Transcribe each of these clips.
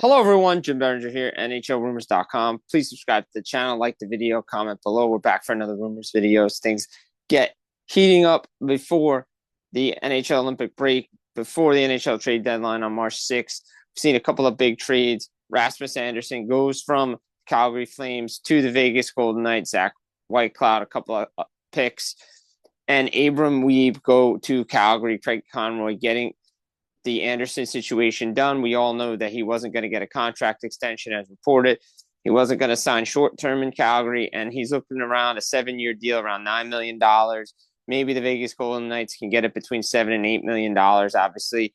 Hello, everyone. Jim Biringer here, NHLRumors.com. Please subscribe to the channel, like the video, comment below. We're back for another Rumors videos. Things get heating up before the NHL Olympic break, before the NHL trade deadline on March 6th. We've seen a couple of big trades. Rasmus Andersson goes from Calgary Flames to the Vegas Golden Knights. Zach Whitecloud, a couple of picks. And Abram Weeb go to Calgary. Craig Conroy getting the Andersson situation done. We all know that he wasn't going to get a contract extension as reported. He wasn't going to sign short term in Calgary, and he's looking around a 7-year deal, around $9 million. Maybe the Vegas Golden Knights can get it between $7 and $8 million. Obviously,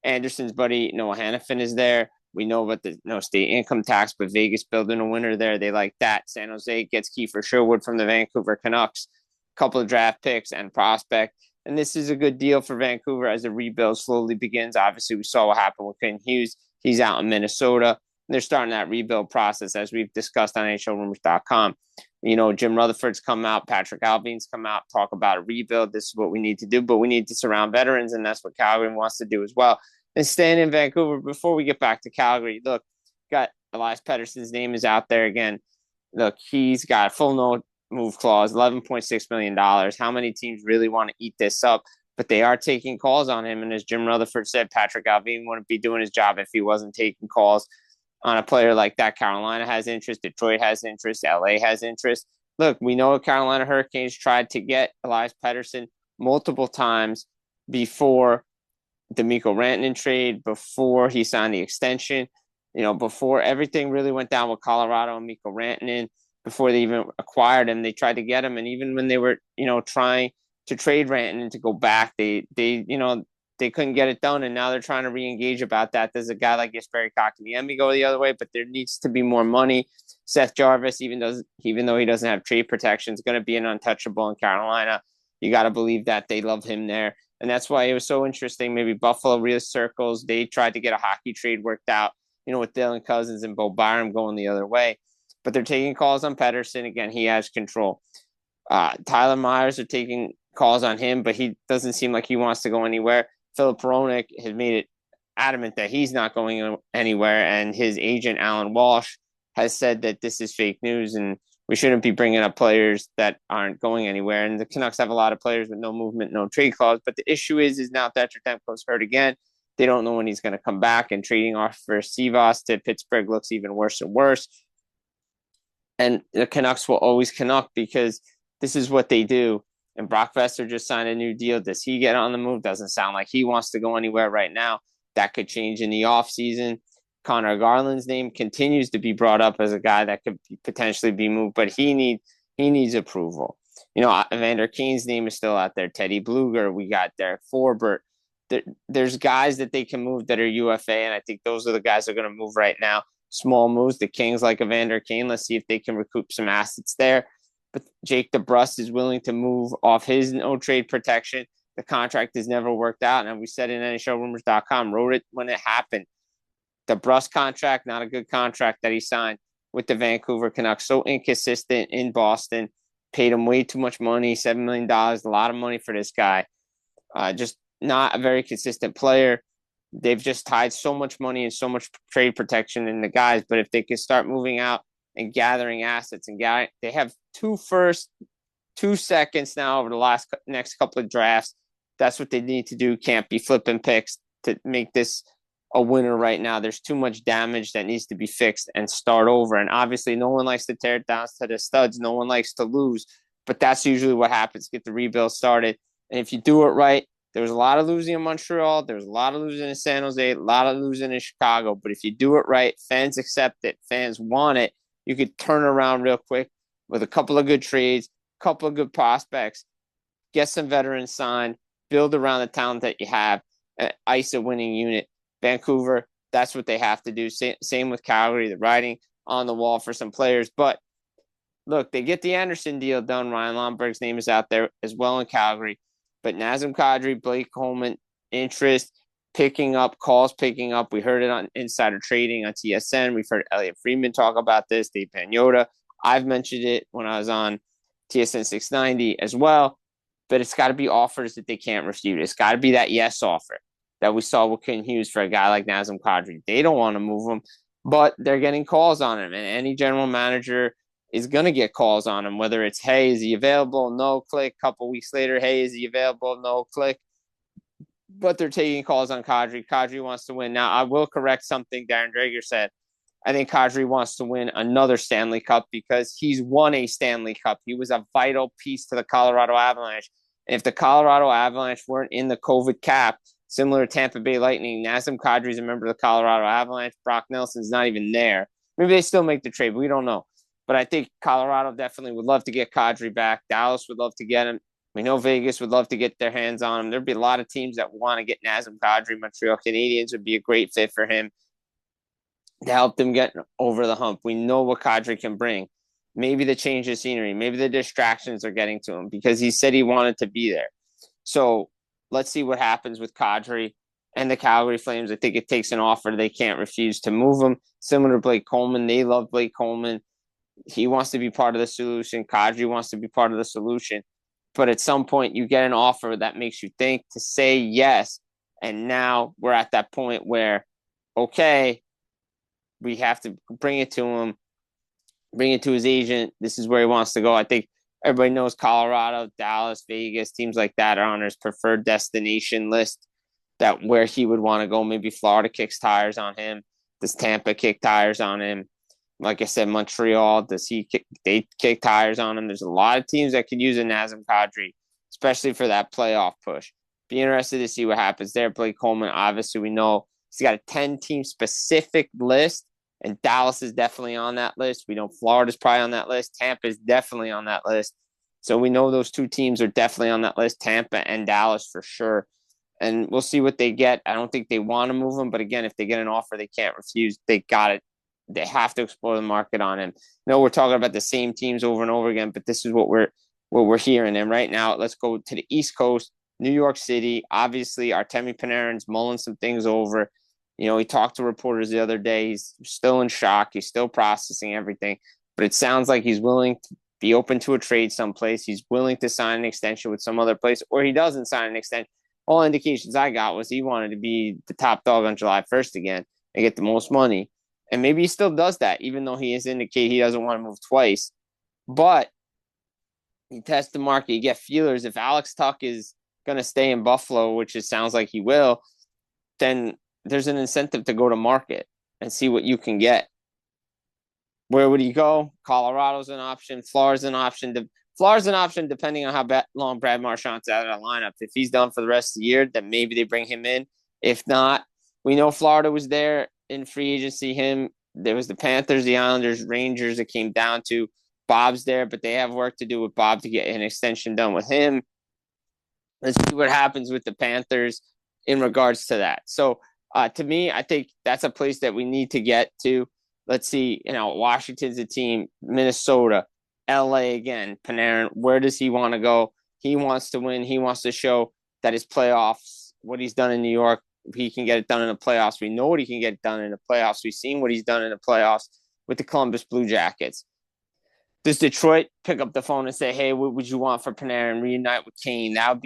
Anderson's buddy Noah Hannafin is there. We know about the state income tax, but Vegas building a winner there. They like that. San Jose gets Kiefer Sherwood from the Vancouver Canucks, a couple of draft picks and prospect. And this is a good deal for Vancouver as the rebuild slowly begins. Obviously, we saw what happened with Quinn Hughes. He's out in Minnesota. They're starting that rebuild process, as we've discussed on NHLRumors.com. Jim Rutherford's come out, Patrick Alvin's come out, talk about a rebuild. This is what we need to do, but we need to surround veterans, and that's what Calgary wants to do as well. And staying in Vancouver, before we get back to Calgary, look, got Elias Pettersson's name is out there again. Look, he's got a full no move clause, $11.6 million. How many teams really want to eat this up? But they are taking calls on him. And as Jim Rutherford said, Patrick Alvin wouldn't be doing his job if he wasn't taking calls on a player like that. Carolina has interest. Detroit has interest. LA has interest. Look, we know Carolina Hurricanes tried to get Elias Pettersson multiple times before the Mikko Rantanen trade, before he signed the extension, before everything really went down with Colorado and Mikko Rantanen. Before they even acquired him, they tried to get him, and even when they were, trying to trade Rantanen to go back, they couldn't get it done, and now they're trying to re-engage about that. There's a guy like Jesperi Kotkaniemi go the other way, but there needs to be more money. Seth Jarvis, even though he doesn't have trade protection, is going to be an untouchable in Carolina. You got to believe that they love him there, and that's why it was so interesting. Maybe Buffalo real circles, they tried to get a hockey trade worked out, with Dylan Cousins and Bo Byram going the other way. But they're taking calls on Pettersson. Again, he has control. Tyler Myers are taking calls on him, but he doesn't seem like he wants to go anywhere. Philip Hronek has made it adamant that he's not going anywhere, and his agent, Alan Walsh, has said that this is fake news and we shouldn't be bringing up players that aren't going anywhere. And the Canucks have a lot of players with no movement, no trade clause. But the issue is now Thatcher Demko's hurt again. They don't know when he's going to come back, and trading off for Sivas to Pittsburgh looks even worse and worse. And the Canucks will always Canuck because this is what they do. And Brock Besser just signed a new deal. Does he get on the move? Doesn't sound like he wants to go anywhere right now. That could change in the offseason. Connor Garland's name continues to be brought up as a guy that could potentially be moved, but he needs approval. Evander Kane's name is still out there. Teddy Bluger, we got Derek Forbert. There's guys that they can move that are UFA, and I think those are the guys that are going to move right now. Small moves. The Kings like Evander Kane. Let's see if they can recoup some assets there. But Jake DeBrusk is willing to move off his no trade protection. The contract has never worked out. And we said in NHLRumors.com, wrote it when it happened. DeBrusk contract, not a good contract that he signed with the Vancouver Canucks. So inconsistent in Boston. Paid him way too much money, $7 million, a lot of money for this guy. Just not a very consistent player. They've just tied so much money and so much trade protection in the guys. But if they can start moving out and gathering assets, and they have 2 firsts, 2 seconds now over the next couple of drafts. That's what they need to do. Can't be flipping picks to make this a winner right now. There's too much damage that needs to be fixed and start over. And obviously, no one likes to tear it down to the studs. No one likes to lose. But that's usually what happens. Get the rebuild started. And if you do it right, there was a lot of losing in Montreal. There was a lot of losing in San Jose, a lot of losing in Chicago. But if you do it right, fans accept it, fans want it, you could turn around real quick with a couple of good trades, a couple of good prospects, get some veterans signed, build around the talent that you have, ice a winning unit. Vancouver, that's what they have to do. Same with Calgary, the writing on the wall for some players. But look, they get the Andersson deal done. Ryan Lomberg's name is out there as well in Calgary. But Nazem Kadri, Blake Coleman, interest picking up, calls picking up. We heard it on Insider Trading on TSN. We've heard Elliot Friedman talk about this, Dave Pagnotta. I've mentioned it when I was on TSN 690 as well. But it's got to be offers that they can't refute. It's got to be that yes offer. that we saw with Quinn Hughes for a guy like Nazem Kadri. They don't want to move him, but they're getting calls on him, and any general manager is going to get calls on him, whether it's, hey, is he available? No, click. Couple weeks later, hey, is he available? No, click. But they're taking calls on Kadri. Kadri wants to win. Now, I will correct something Darren Dreger said. I think Kadri wants to win another Stanley Cup because he's won a Stanley Cup. He was a vital piece to the Colorado Avalanche. And if the Colorado Avalanche weren't in the COVID cap, similar to Tampa Bay Lightning, Nazem Kadri's a member of the Colorado Avalanche. Brock Nelson's not even there. Maybe they still make the trade, but we don't know. But I think Colorado definitely would love to get Kadri back. Dallas would love to get him. We know Vegas would love to get their hands on him. There'd be a lot of teams that want to get Nazem Kadri. Montreal Canadiens would be a great fit for him to help them get over the hump. We know what Kadri can bring. Maybe the change of scenery, maybe the distractions are getting to him because he said he wanted to be there. So let's see what happens with Kadri and the Calgary Flames. I think it takes an offer they can't refuse to move him. Similar to Blake Coleman. They love Blake Coleman. He wants to be part of the solution. Kadri wants to be part of the solution. But at some point, you get an offer that makes you think to say yes. And now we're at that point where, okay, we have to bring it to him, bring it to his agent. This is where he wants to go. I think everybody knows Colorado, Dallas, Vegas, teams like that are on his preferred destination list, that where he would want to go. Maybe Florida kicks tires on him. Does Tampa kick tires on him? Like I said, Montreal, they kick tires on him? There's a lot of teams that could use a Nazem Kadri, especially for that playoff push. Be interested to see what happens there. Blake Coleman, obviously, we know he's got a 10-team specific list, and Dallas is definitely on that list. We know Florida's probably on that list. Tampa is definitely on that list. So we know those two teams are definitely on that list, Tampa and Dallas for sure. And we'll see what they get. I don't think they want to move him, but again, if they get an offer they can't refuse, they got it. They have to explore the market on him. No, we're talking about the same teams over and over again, but this is what we're hearing. And right now, let's go to the East Coast, New York City. Obviously, Artemi Panarin's mulling some things over. You know, he talked to reporters the other day. He's still in shock. He's still processing everything. But it sounds like he's willing to be open to a trade someplace. He's willing to sign an extension with some other place, or he doesn't sign an extension. All indications I got was he wanted to be the top dog on July 1st again and get the most money. And maybe he still does that, even though he has indicated he doesn't want to move twice. But you test the market, you get feelers. If Alex Tuch is going to stay in Buffalo, which it sounds like he will, then there's an incentive to go to market and see what you can get. Where would he go? Colorado's an option. Florida's an option. Florida's an option depending on how long Brad Marchand's out of the lineup. If he's done for the rest of the year, then maybe they bring him in. If not, we know Florida was there in free agency. There was the Panthers, the Islanders, Rangers. It came down to Bob's there, but they have work to do with Bob to get an extension done with him. Let's see what happens with the Panthers in regards to that. So to me, I think that's a place that we need to get to. Let's see, Washington's a team, Minnesota, LA again, Panarin. Where does he want to go? He wants to win. He wants to show that his playoffs, what he's done in New York, he can get it done in the playoffs. We know what he can get done in the playoffs. We've seen what he's done in the playoffs with the Columbus Blue Jackets. Does Detroit pick up the phone and say, hey, what would you want for Panarin? Reunite with Kane. That'd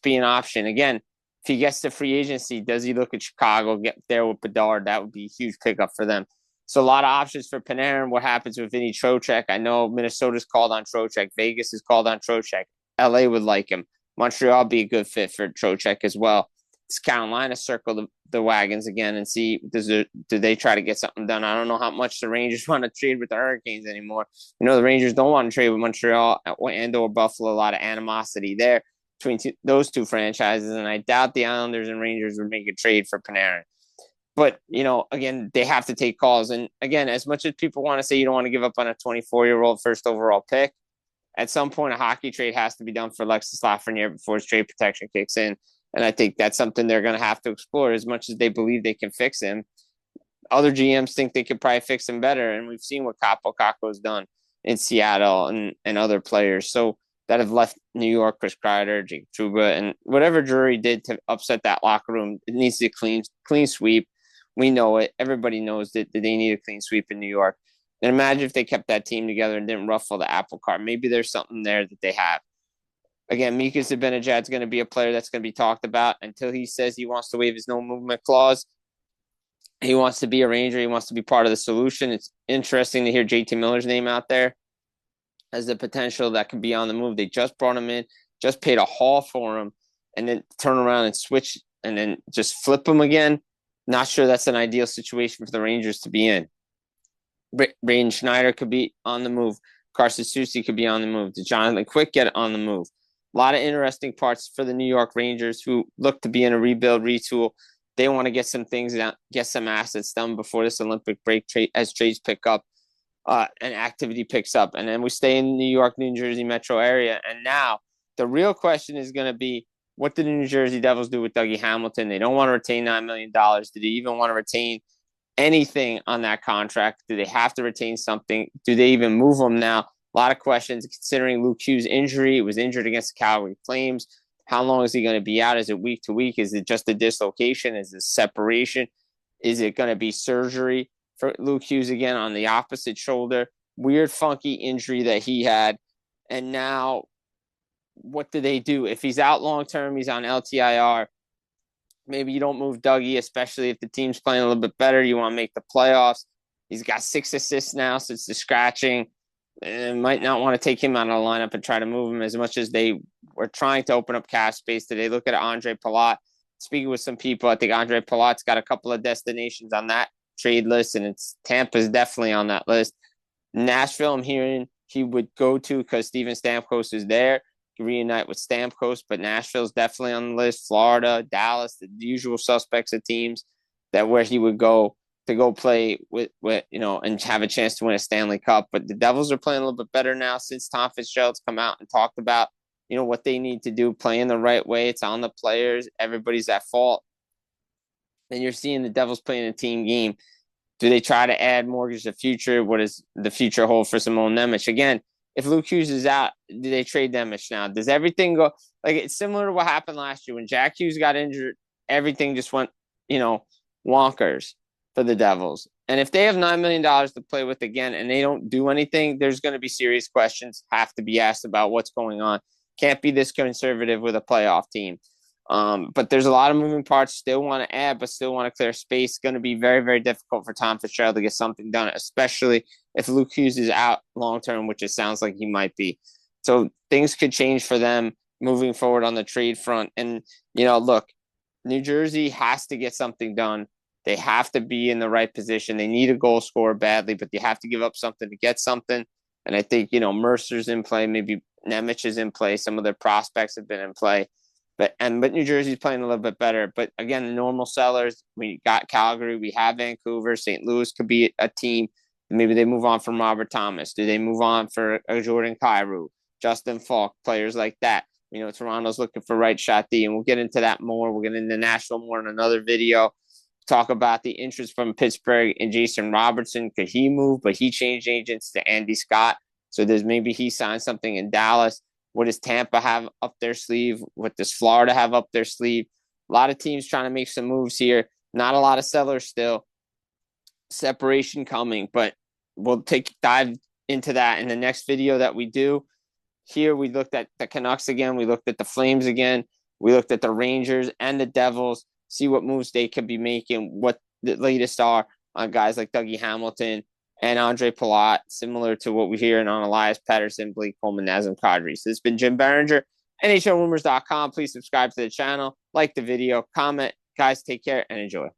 be an option. Again, if he gets to free agency, does he look at Chicago, get there with Bedard? That would be a huge pickup for them. So a lot of options for Panarin. What happens with Vinny Trocheck? I know Minnesota's called on Trocheck. Vegas is called on Trocheck. LA would like him. Montreal would be a good fit for Trocheck as well. Does Carolina circle the wagons again and see, do they try to get something done? I don't know how much the Rangers want to trade with the Hurricanes anymore. The Rangers don't want to trade with Montreal and or Buffalo. A lot of animosity there between those two franchises, and I doubt the Islanders and Rangers would make a trade for Panarin. But, again, they have to take calls. And, again, as much as people want to say you don't want to give up on a 24-year-old first overall pick, at some point a hockey trade has to be done for Alexis Lafreniere before his trade protection kicks in. And I think that's something they're going to have to explore. As much as they believe they can fix him, other GMs think they could probably fix him better. And we've seen what Capo has done in Seattle and other players. So that have left New York, Chris Kreider, Jake Trouba, and whatever Drury did to upset that locker room, it needs to be clean sweep. We know it. Everybody knows that they need a clean sweep in New York. And imagine if they kept that team together and didn't ruffle the apple cart. Maybe there's something there that they have. Again, Mika Zibanejad's going to be a player that's going to be talked about until he says he wants to waive his no movement clause. He wants to be a Ranger. He wants to be part of the solution. It's interesting to hear JT Miller's name out there as the potential that could be on the move. They just brought him in, just paid a haul for him, and then turn around and switch and then just flip him again. Not sure that's an ideal situation for the Rangers to be in. Braden Schneider could be on the move. Carson Soucy could be on the move. Did Jonathan Quick get on the move? A lot of interesting parts for the New York Rangers who look to be in a rebuild, retool. They want to get some things out, get some assets done before this Olympic break as trades pick up and activity picks up. And then we stay in the New York, New Jersey metro area. And now the real question is going to be, what did the New Jersey Devils do with Dougie Hamilton? They don't want to retain $9 million. Do they even want to retain anything on that contract? Do they have to retain something? Do they even move him now? A lot of questions considering Luke Hughes' injury. He was injured against the Calgary Flames. How long is he going to be out? Is it week to week? Is it just a dislocation? Is it separation? Is it going to be surgery for Luke Hughes again on the opposite shoulder? Weird, funky injury that he had. And now, what do they do? If he's out long term, he's on LTIR. Maybe you don't move Dougie, especially if the team's playing a little bit better. You want to make the playoffs. He's got 6 assists now since the scratching. And might not want to take him out of the lineup and try to move him as much as they were trying to open up cap space today. Look at Andre Palat. Speaking with some people, I think Andre Palat's got a couple of destinations on that trade list, and Tampa's definitely on that list. Nashville, I'm hearing he would go to because Steven Stamkos is there. Reunite with Stamkos, but Nashville's definitely on the list. Florida, Dallas, the usual suspects of teams that where he would go to go play with and have a chance to win a Stanley Cup. But the Devils are playing a little bit better now since Tom Fitzgerald's come out and talked about what they need to do, playing the right way. It's on the players. Everybody's at fault. And you're seeing the Devils playing a team game. Do they try to add mortgage the future? What does the future hold for Simone Nemec? Again, if Luke Hughes is out, do they trade Nemec now? Does everything go like it's similar to what happened last year when Jack Hughes got injured? Everything just went, wonkers for the Devils. And if they have $9 million to play with again and they don't do anything, there's going to be serious questions have to be asked about what's going on. Can't be this conservative with a playoff team. But there's a lot of moving parts. Still want to add, but still want to clear space. Going to be very, very difficult for Tom Fitzgerald to get something done, especially if Luke Hughes is out long-term, which it sounds like he might be. So things could change for them moving forward on the trade front. And, look, New Jersey has to get something done. They have to be in the right position. They need a goal scorer badly, but they have to give up something to get something. And I think, Mercer's in play. Maybe Nemec is in play. Some of their prospects have been in play. But New Jersey's playing a little bit better. But again, the normal sellers, we got Calgary, we have Vancouver, St. Louis could be a team. Maybe they move on from Robert Thomas. Do they move on for a Jordan Kyrou, Justin Falk, players like that? Toronto's looking for right shot D, and we'll get into that more. We'll get into Nashville more in another video. Talk about the interest from Pittsburgh and Jason Robertson. Could he move? But he changed agents to Andy Scott. So maybe he signed something in Dallas. What does Tampa have up their sleeve? What does Florida have up their sleeve? A lot of teams trying to make some moves here. Not a lot of sellers still. Separation coming, but we'll dive into that in the next video that we do. Here we looked at the Canucks again. We looked at the Flames again. We looked at the Rangers and the Devils. See what moves they could be making, what the latest are on guys like Dougie Hamilton and Andre Palat, similar to what we're hearing on Elias Pettersson, Blake Coleman, Nazem Kadri. So this has been Jim Biringer, NHLRumors.com. Please subscribe to the channel, like the video, comment. Guys, take care and enjoy.